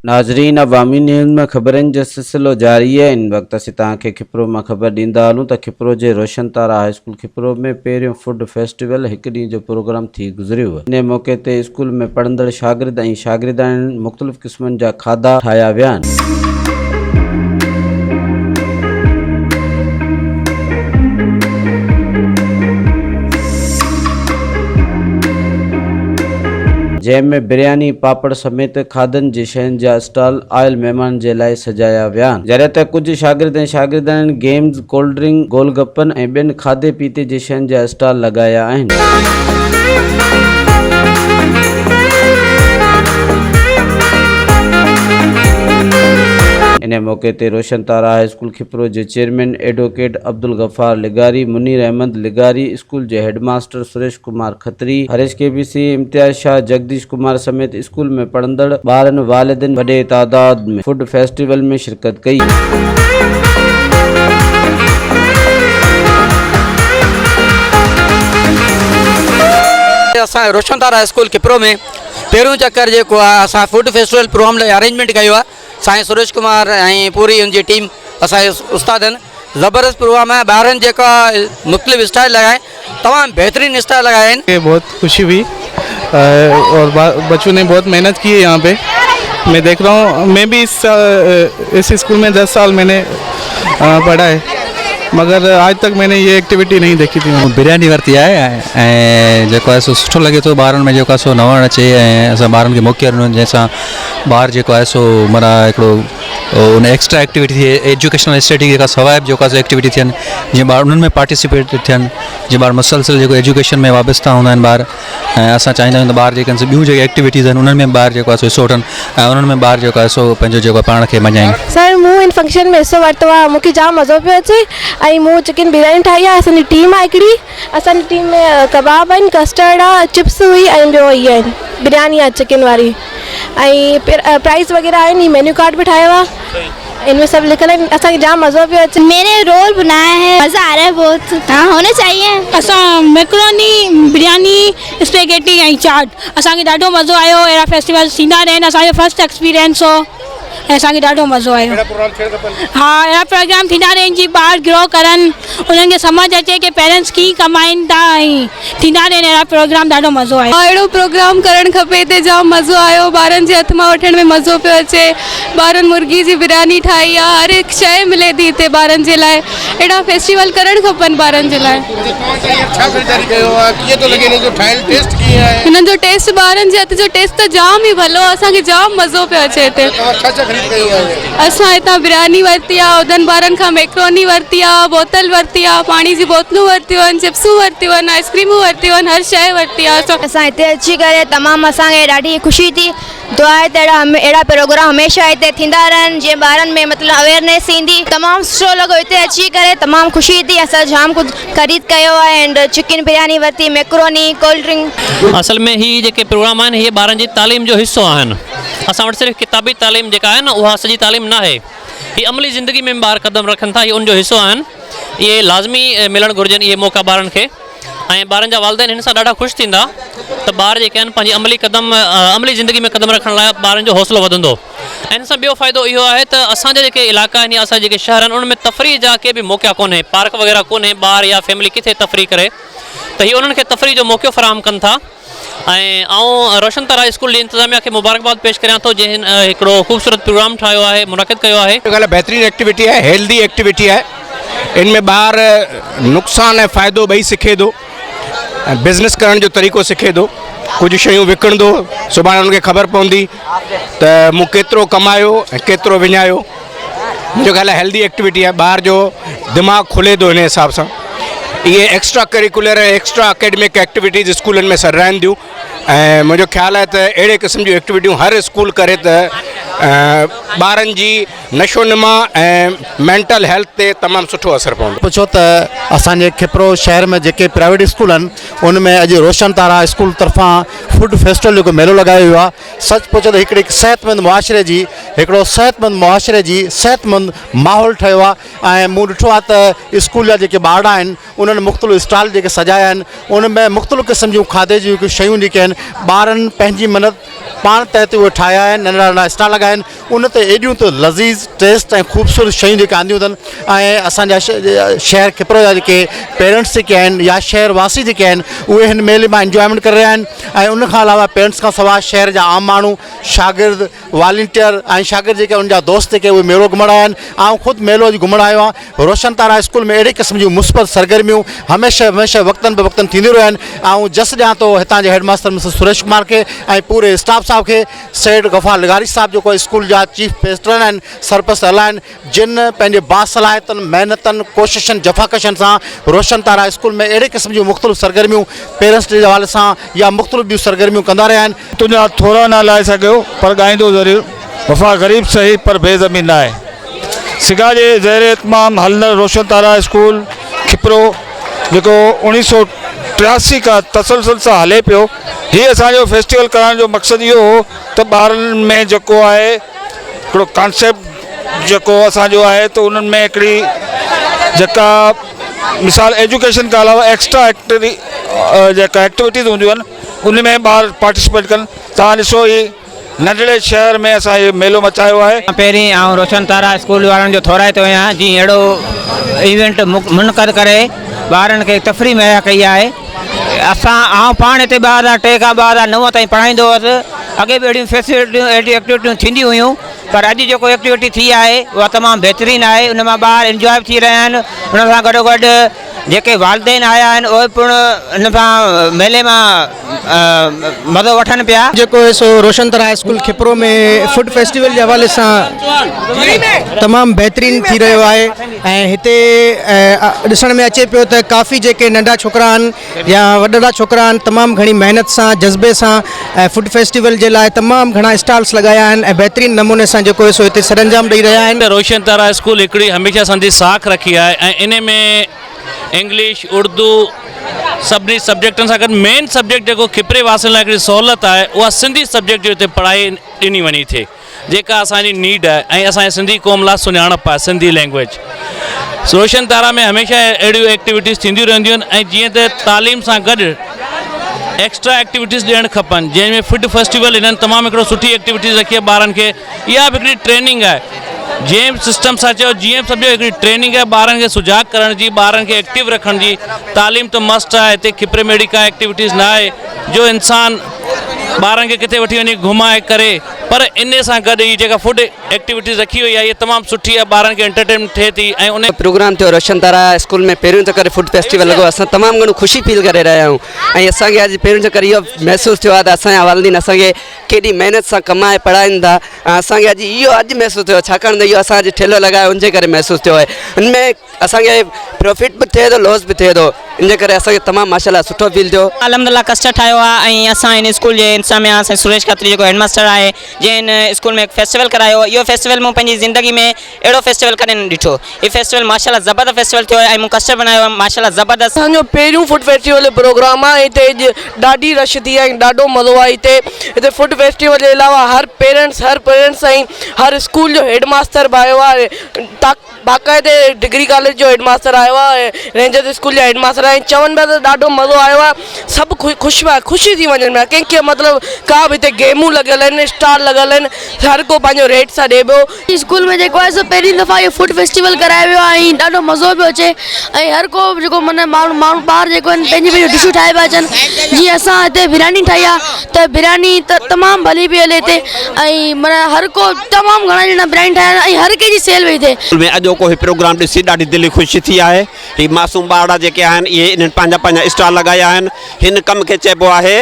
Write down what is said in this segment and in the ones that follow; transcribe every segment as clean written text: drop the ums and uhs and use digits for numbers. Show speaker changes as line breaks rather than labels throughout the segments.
नाज़रीन, अवामी न्यूज़ में ख़बरनि जो सिलसिलो जारी है। इन वक्त असीं तव्हांखे खिपरो में ख़बर ॾींदा हलूं त खिपरो जे रोशन तारा हाई स्कूल खिपरो में पहिरियों फूड फेस्टिवल हिक ॾींहं जो प्रोग्राम थी गुज़रियो। इन मौक़े ते स्कूल में पढ़ंदड़ शागिर्द ऐं शागिर्दाणियुनि मुख़्तलिफ़ क़िस्मनि जा खाधा ठाहिया विया आहिनि। जंहिंमें बिरयानी पापड़ समेत खाधनि जी शयुनि जा स्टॉल आयल महिमान जे लाइ सजाया विया आहिनि। जॾहिं त कुझु शागिर्द ऐं शागिर्दाणियुनि गेम्स, कोल्ड ड्रिंक, गोलगप्पनि ऐं ॿियनि खाधे पीते जी शयुनि जा स्टॉल लॻाया आहिनि। इन मौक़े ते रोशन तारा हाई स्कूल खिपरो जे chairman advocate Abdul Ghaffar लिगारी, Munir Ahmad लिगारी, school जे हेडमास्टर सुरेश कुमार खत्री, हरीश केबीसी, इम्तियाज शाह, जगदीश कुमार समेत स्कूल में पढ़ंदड़ ॿारनि वालिदिन वॾे तादाद में फूड फेस्टिवल में शिरकत कई।
असां रोशन तारा स्कूल खिपरो में पहिरियों चक्कर जेको आहे असां फूड फेस्टिवल प्रोग्राम लाइ अरेंजमेंट कयो आहे। साईं सुरेश कुमार ऐं पूरी उनजी टीम असांजे उस्तादनि ज़बरदस्त प्रोग्राम है। ॿारनि जेका मुख़्तलिफ़ स्टाइल लगाए, तमाम बेहतरीन स्टाइल लगाए हैं।
बहुत खुशी हुई और बच्चों ने बहुत मेहनत की है। यहाँ पे मैं देख रहा हूँ, मैं भी इस स्कूल में 10 साल मैंने पढ़ा है, मगर आज तक मैंने ये एक्टिविटी नहीं देखी थी।
बिरयानी वरती है ऐं जेको आहे सो सुठो लगे तो ॿारनि में जेको आहे सो नवण अचे ऐं असां ॿारनि खे मौक़ो ॾिनो जंहिंसां ॿार जेको आहे सो माना हिकिड़ो उन एक्स्ट्रा एक्टिविटी थिए, एजुकेशनल स्टडी जेका सवाइ जेका सो एक्टिविटी थियनि, जीअं ॿार उन्हनि में पार्टिसिपेट थियनि, जीअं ॿार मुसलसिल जेको एजुकेशन में वाबस्ता हूंदा आहिनि ॿार। ऐं असां चाहींदा आहियूं त ॿार जेके आहिनि ॿियूं जेके एक्टिविटीज़ आहिनि उन्हनि में ॿार जेको आहे सो हिसो वठनि ऐं उन्हनि में ॿार जेको आहे सो पंहिंजो जेको पाण खे मञाइनि।
सर, मूं इन फंक्शन में हिसो वरितो आहे, मूंखे जाम मज़ो पियो अचे ऐं मूं चिकन बिरयानी ठाही आहे। असांजी टीम आहे हिकिड़ी, असांजी टीम में कबाब आहिनि, कस्टर्ड आहे, चिप्स हुई ऐं ॿियो इहे आहिनि बिरयानी आहे चिकन वारी ऐं प्राइज़ वग़ैरह आहिनि। मेन्यू कार्ड भी ठाहियो आहे, इनमें सब लिखल है। असांखे जाम मज़ो पियो अचे।
मैंने रोल बनाया है, मज़ा आ रहा है बहुत। हाँ, होना चाहिए।
असां मैक्रोनी, बिरयानी, स्पेगेटी ऐं चाट, असांखे ॾाढो मज़ो आयो। अहिड़ा फेस्टिवल थींदा रहनि, असांजो फर्स्ट एक्सपीरियंस हो ऐं असांखे ॾाढो मज़ो आयो। हाँ, अहिड़ा प्रोग्राम थींदा रहनि जीअं ॿार ग्रो करनि, उन्हनि खे सम्झ अचे कि पेरेंट्स कीअं कमाइनि था ऐं थींदा रहनि अहिड़ा प्रोग्राम। ॾाढो मज़ो आयो।
अहिड़ो प्रोग्राम करणु खपे। हिते जाम मज़ो आयो, ॿारनि जे हथ मां वठण में मज़ो पियो अचे। ॿारनि मुर्गी जी बिरयानी ठाही आहे, हर हिकु शइ मिले थी हिते ॿारनि जे लाइ। अहिड़ा फेस्टिवल करणु खपनि ॿारनि जे लाइ। हिननि जो टेस्ट, ॿारनि जे हथ जो टेस्ट त जाम ई भलो, असांखे जाम मज़ो पियो अचे हिते। असां हितां बिरयानी वरिती आहे, उदन ॿारनि खां मैक्रोनी वरिती आहे, बोतल वरिती आहे, पाणी जी बोतलूं वरितियूं आहिनि, चिप्सूं वरितियूं आहिनि, आइस्क्रीमूं वरितियूं आहिनि, हर शइ वरिती आहे।
असां हिते अची करे तमामु असांखे ॾाढी ख़ुशी थी। दुआ आहे त अहिड़ा प्रोग्राम हमेशह हिते थींदा रहनि, जीअं ॿारनि में मतिलबु अवेयरनेस ईंदी। तमामु सुठो लॻो हिते अची करे, तमामु ख़ुशी थी। असां जाम कुझु ख़रीद कयो आहे एंड चिकन बिरयानी वरिती, मैक्रोनी, कोल्ड ड्रिंक।
असल में ही जेके प्रोग्राम आहिनि इहे ॿारनि जी तालीम जो हिसो आहिनि। असां वटि सिर्फ़ु किताबी तालीम जेका आहे न उहा सॼी तालीम न आहे, ही अमली ज़िंदगी में ॿार क़दम रखनि था, इहे उनजो हिसो आहिनि। इहे लाज़मी मिलणु घुरिजनि इहे मौक़ा ॿारनि खे, ऐं ॿारनि जा वालिदैन हिन सां ॾाढा ख़ुशि थींदा त ॿार जेके आहिनि पंहिंजी अमली ज़िंदगी में क़दम रखण लाइ ॿारनि जो हौसलो वधंदो। ऐं हिन सां ॿियो फ़ाइदो इहो आहे त असांजा जेके इलाइक़ा आहिनि या असांजे जेके शहर आहिनि उनमें तफ़रीह जा के बि मौक़ा कोन्हे, पार्क वग़ैरह कोन्हे, ॿार या फैमिली किथे तफ़रीह करे, त हीअ उन्हनि खे तफ़रीह जो मौक़ो फ़राहम कनि था। ऐं रोशन तारा स्कूल जी इंतज़ामिया खे मुबारकबाद पेश करियां थो जंहिं हिकिड़ो ख़ूबसूरत प्रोग्राम ठाहियो आहे, मुनक़िद कयो आहे।
बेहतरीन एक्टिविटी है, हेल्दी एक्टिविटी है। इनमें ॿार नुक़सान ऐं फ़ाइदो ॿई सिखे थो, बिज़नेस करण जो तरीक़ो सिखे थो, कुछ शयूं विकिणंदो, सुभाणे उनखे ख़बर पवंदी त मूं केतिरो कमायो ऐं केतिरो विञायो। मुंहिंजो ख़्यालु आहे हेल्दी एक्टिविटी आहे, ॿार जो दिमाग़ खुले थो। इन हिसाब सां ये एक्स्ट्रा करिकुलर ऐं एक्स्ट्रा एकेडमिक एक्टिविटीज़ स्कूलनि में सराहनि थियूं ऐं मुंहिंजो ख़्यालु आहे त अहिड़े क़िस्म जूं एक्टिविटियूं हर स्कूल करे त ॿारनि जी नशोनुमा ऐं मेंटल हेल्थ ते तमामु सुठो असरु पवंदो।
पुछो त असांजे खिपरो शहर में जेके प्राइवेट स्कूल आहिनि उनमें अॼु रोशन तारा स्कूल तरफ़ां फूड फेस्टिवल जेको मेलो लॻायो वियो आहे, सच पुछो त हिकिड़े सेहतमंद मुआशिरे जी, हिकिड़ो सेहतमंद मुआशिरे जी सेहतमंद माहौल ठहियो आहे। ऐं मूं ॾिठो आहे त स्कूल जा जेके ॿार आहिनि उन्हनि मुख़्तलिफ़ स्टॉल जेके सजाया आहिनि, उनमें मुख़्तलिफ़ क़िस्म जूं खाधे जूं शयूं जेके आहिनि ॿारनि पंहिंजी महिनत पाण तहत उहे ठाहिया आहिनि, नंढा नंढा स्टॉल लॻाया आहिनि। उन ते एॾियूं त लज़ीज़ टेस्ट ऐं ख़ूबसूरत शयूं जेके आंदियूं अथनि ऐं असांजा शहर खिपरो जा जेके पेरेंट्स जेके आहिनि या शहरवासी जेके आहिनि उहे हिन मेले मां इंजॉयमेंट करे रहिया आहिनि। ऐं उन खां अलावा पेरेंट्स खां सवाइ शहर जा आम माण्हू, शागिर्द, वॉलंटियर ऐं शागिर्द जेके उनजा दोस्त जेके उहे मेलो घुमण आया आहिनि। ऐं ख़ुदि मेलो अॼु घुमण आयो आहियां। रोशन तारा स्कूल में अहिड़े क़िस्म जूं मुस्बत सरगर्मियूं हमेशह वक़्तनि ब वक़्तनि थींदियूं रहियूं आहिनि। ऐं जस ॾियां थो हितां जे हेडमास्टर मिस्टर सुरेश कुमार खे ऐं पूरे स्टाफ साहब खे, सैयद गफ़ार लिगारी साहब जेको स्कूल जा चीफ पेस्ट्रन आहिनि, सरपरस्त अला आहिनि, जिन पंहिंजे बासलाहियतनि, महिनतनि, कोशिशनि, जफ़ाकशनि सां रोशन तारा स्कूल में अहिड़े क़िस्म जूं मुख़्तलिफ़ सरगर्मियूं पेरेंट्स डे जे हवाले सां या मुख़्तलिफ़ ॿियूं सरगर्मियूं कंदा रहिया आहिनि।
तुंहिंजा थोरा न लाइ सघियो पर ॻाईंदो ज़रूरु। वफ़ा ग़रीब सही पर बेज़मीन न आहे। सिगा जे ज़ेर तमामु हलंदड़ रोशन तारा स्कूल खिपरो जेको 1983 खां तसलसल सां हले पियो। हीअ असांजो फेस्टिवल करण जो मक़सदु इहो हो त ॿारनि में जेको आहे हिकिड़ो कॉन्सेप्ट जेको असांजो आहे त उन्हनि में हिकिड़ी जेका मिसाल एजुकेशन खां अलावा एक्स्ट्रा जेका एक्टिविटीज़ हूंदियूं आहिनि उन में ॿार पार्टिसिपेट कनि। तव्हां ॾिसो ही नंढड़े शहर में असां इहो मेलो मचायो आहे।
पहिरीं आउं रोशन तारा स्कूल वारनि जो थोराइतो आहियां जीअं अहिड़ो इवेंट मुनक़द करे ॿारनि खे तफ़री मुहैया कई आहे। आउं पाण हिते 2003 खां 2009 ताईं पढ़ाईंदो हुअसि। अॻे बि अहिड़ियूं फैसिलिटियूं अहिड़ियूं एक्टिविटियूं थींदियूं हुयूं पर अॼु जेको एक्टिविटी थी आहे उहा तमामु बहितरीनु आहे। उन मां ॿार इंजॉय थी रहिया आहिनि। उन सां गॾोगॾु जेके वालदेन आया आहिनि उहे पिणु इन सां मेले मां मज़ो वठनि पिया।
जेको सो रोशन तारा स्कूल खिपरो में फूड फेस्टिवल जे हवाले सां तमामु बहितरीनु थी रहियो आहे। ऐं हिते ॾिसण में अचे पियो त काफ़ी जेके नंढा छोकिरा आहिनि या वॾड़ा छोकिरा आहिनि तमामु घणी महिनत सां, जज़्बे सां फूड फेस्टिवल जे लाइ तमामु घणा स्टॉल्स लॻाया आहिनि ऐं बहितरीनु नमूने सां जेको सो हिते सरअंजाम ॾेई रहिया आहिनि।
रोशन तारा स्कूल हिकिड़ी हमेशह संधी साख रखी आहे ऐं इन में इंग्लिश, उर्दू सभिनी सब्जेक्टनि सां गॾु मेन सब्जेक्ट जेको खिपरे वासियुनि लाइ हिकिड़ी सहूलियत आहे उहा सिंधी सब्जेक्ट जो हिते पढ़ाई ॾिनी वञी थिए जेका असांजी नीड आहे ऐं असांजी सिंधी क़ौम लाइ सुञाणप आहे सिंधी लैंग्वेज। रोशन तारा में हमेशह अहिड़ियूं एक्टिविटीज़ थींदियूं रहंदियूं आहिनि ऐं जीअं त तालीम सां गॾु एक्स्ट्रा एक्टिविटीज़ ॾियणु खपनि जंहिंमें फूड फेस्टिवल इन्हनि तमामु हिकिड़ो सुठी एक्टिविटीज़ रखी आहे ॿारनि खे। इहा बि हिकिड़ी ट्रेनिंग आहे जेम सिस्टम सां चयो जीअं सम्झो हिकिड़ी ट्रेनिंग आहे ॿारनि खे सुजाग करण जी, ॿारनि खे एक्टिव रखण जी। तालीम त मस्त आहे हिते खिपरे में अहिड़ी का एक्टिविटीज़ न आहे जो इंसान ॿारनि खे किथे वठी वञी घुमाए करे पर इन सां गॾु ही जेका फूड एक्टिविटीज़ रखी वई आहे इहा तमामु सुठी आहे। ॿारनि खे एंटरटेनमेंट थिए थी ऐं उन
प्रोग्राम थियो रोशन तारा स्कूल में पहिरियों चकर फूड फेस्टिवल लॻो। असां तमामु घणो ख़ुशी फील करे रहिया आहियूं ऐं असांखे अॼु पहिरियों चकर इहो महसूसु थियो आहे त असांजा वालिदीन असांखे केॾी महिनत सां कमाए पढ़ाइनि था। असांखे अॼु महसूसु थियो छाकाणि त इहो असां अॼु ठेलो लॻायो उनजे करे महसूसु थियो आहे। हिनमें असांखे प्रॉफिट बि थिए थो, लॉस बि थिए थो। इन करे असांखे तमामु माशाल्लाह सुठो फील थियो।
अलहमदुलिल्लाह कस्टर्ड ठाहियो आहे ऐं असां हिन स्कूल जे इंतज़ामिया असां सुरेश खत्री जेको हेडमास्टर आहे जंहिं हिन स्कूल में फेस्टिवल करायो। इहो फेस्टिवल मूं पंहिंजी ज़िंदगी में अहिड़ो फेस्टिवल कॾहिं न ॾिठो। हीउ फेस्टिवल माशाल्लाह ज़बरदस्त फेस्टिवल थियो आहे ऐं मूं कस्टर्ड बनायो आहे माशाल्लाह ज़बरदस्त।
असांजो पहिरियों फूड फेस्टिवल प्रोग्राम आहे। हिते ॾाढी रश थी आहे, ॾाढो मज़ो आहे। हिते फूड फेस्टिवल जे अलावा हर पेरेंट्स ऐं हर स्कूल जो हेडमास्टर बि आयो आहे। बाक़ाइदे डिग्री कॉलेज जो हेडमास्टर आयो आहे, रेंजर स्कूल जा हेडमास्टर आहिनि। चवनि पिया त ॾाढो मज़ो आयो आहे। सभु ख़ुशी थी वञनि पिया। कंहिंखे मतिलबु का बि हिते गेमूं लॻियल आहिनि, स्टॉल लॻियल आहिनि, हर को पंहिंजो रेट सां ॾे पियो।
स्कूल में जेको आहे सो पहिरीं दफ़ा इहो फूड फेस्टिवल करायो वियो आहे ऐं ॾाढो मज़ो पियो अचे ऐं हर को जेको माना माण्हू ॿार जेको आहिनि पंहिंजी डिशूं ठाहे पिया अचनि। जीअं असां हिते बिरयानी ठाही आहे त बिरयानी त तमामु भली पई हले हिते ऐं माना हर को तमामु घणा ॼणा बिरयानी ठाहिया आहिनि ऐं हर कंहिंजी सेल वेई थिए।
अॼोको हीउ प्रोग्राम ॾिसी ॾाढी दिलि ख़ुशी थी आहे। हीउ मासूम ॿार जेके आहिनि इहे इन्हनि पंहिंजा स्टॉल लॻाया आहिनि। हिन कम खे चइबो आहे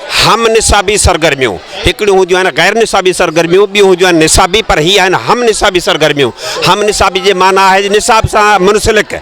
हम निसाबी सरगर्मियूं। हिकिड़ियूं हूंदियूं आहिनि गैर निसाबी सरगर्मियूं, ॿियूं हूंदियूं आहिनि निसाबी, पर हीअ आहिनि हम निसाबी सरगर्मियूं। हम निसाबी जे माना आहे निसाब सां मुनसलिक।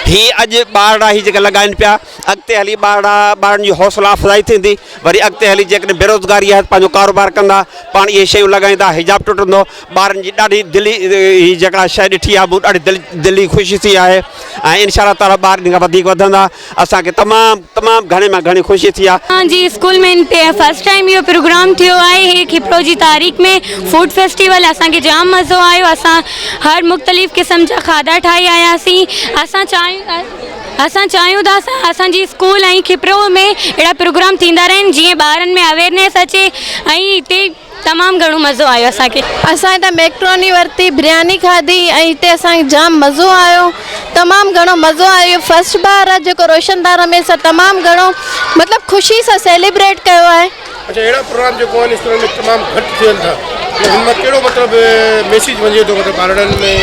हीअ अॼु ॿार ही जेके लॻाइनि पिया, अॻिते हली ॿारनि जी हौसला अफ़ज़ाई थींदी। वरी अॻिते हली जेकॾहिं बेरोज़गारी आहे पंहिंजो कारोबार कंदा, पाण इहे शयूं लॻाईंदा, हिजाब टुटंदो। ॿारनि जी ॾाढी दिली हीअ जेका शइ ॾिठी आहे ॾाढी दिली ख़ुशी थी आहे ऐं इंशाअल्लाह ताला ॿार इन खां वधीक वधंदा। असांखे तमामु घणे में घणी ख़ुशी थी आहे।
जी स्कूल में फर्स्ट टाइम इहो प्रोग्राम थियो आहे खिपरो जी तारीख़ में फूड फेस्टिवल। असांखे जाम मज़ो आयो। असां हर मुख़्तलिफ़ क़िस्म जा खाधा ठाहे आयासीं। असां चाहियूं
असां चाहियूं था असांजी स्कूल ऐं खिपरो में अहिड़ा प्रोग्राम थींदा रहनि जीअं ॿारनि में अवेयरनेस अचे ऐं हिते तमामु घणो मज़ो आयो असांखे।
असां हितां मैक्रोनी वरिती, बिरयानी खाधी ऐं हिते असांखे जाम मज़ो आयो, तमामु घणो मज़ो आयो। फर्स्ट बार आहे जेको रोशन तारा में असां तमामु घणो मतिलबु ख़ुशी सां सेलिब्रेट कयो आहे।
अच्छा, अहिड़ा प्रोग्राम जेको आहिनि स्कूल में तमामु घटि थियनि था, हिन में कहिड़ो मतिलबु मैसेज वञे थो मतिलबु ॿारनि में?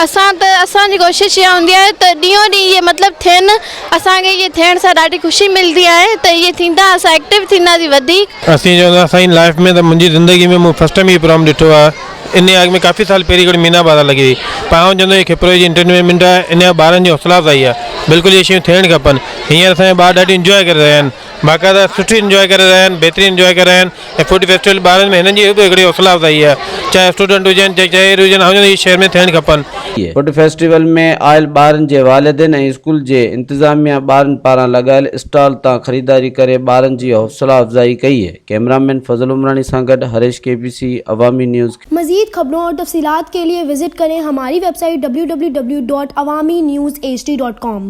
असांजी कोशिशि इहा हूंदी आहे त ॾींहों ॾींहुं इहे मतिलबु थियनि, असांखे इहे थियण सां ॾाढी ख़ुशी मिलंदी आहे त इहे थींदा असां एक्टिव थींदासीं वधीक।
असीं जो असांजी लाइफ में त मुंहिंजी ज़िंदगी में मूं फस्ट टाइम इहो प्रोग्राम ॾिठो आहे। इन अॻ में काफ़ी साल पहिरीं हिकिड़ी मीना बाज़ार लॻी हुई, पर आउं चवंदो इहे खिपरो जी एंटरटेनमेंट आहे, इन ॿारनि जी हौसला अफ़ज़ाई आहे। बिल्कुलु इहे शयूं थियणु खपनि। हींअर असांजा ॿार ॾाढी इंजॉय करे रहिया आहिनि, बाक़ाइदा सुठी इंजॉय करे रहिया आहिनि, बहितरीनु इंजॉय करे रहिया आहिनि। ऐं फूड फेस्टिवल ॿारनि में हिननि जी बि हिकिड़ी हौसला अफ़ज़ाई आहे, चाहे स्टूडेंट हुजनि चाहे शहर हुजनि, आउं चवंदो इहे शहर में थियणु खपनि।
फूड फेस्टिवल में आयल ॿारनि जे वालिदैन ऐं स्कूल जे इंतज़ामिया ॿारनि पारां लॻायल स्टॉल तां ख़रीदारी करे ॿारनि जी हौसला अफ़ज़ाई कई है। कैमरामैन फजल उमरानी सां गॾु हरेश KBC अवामी न्यूज़।
मज़ीद खबरों और तफसीलात के लिए विजिट करें हमारी वेबसाइट www.awamiNewsHD.com।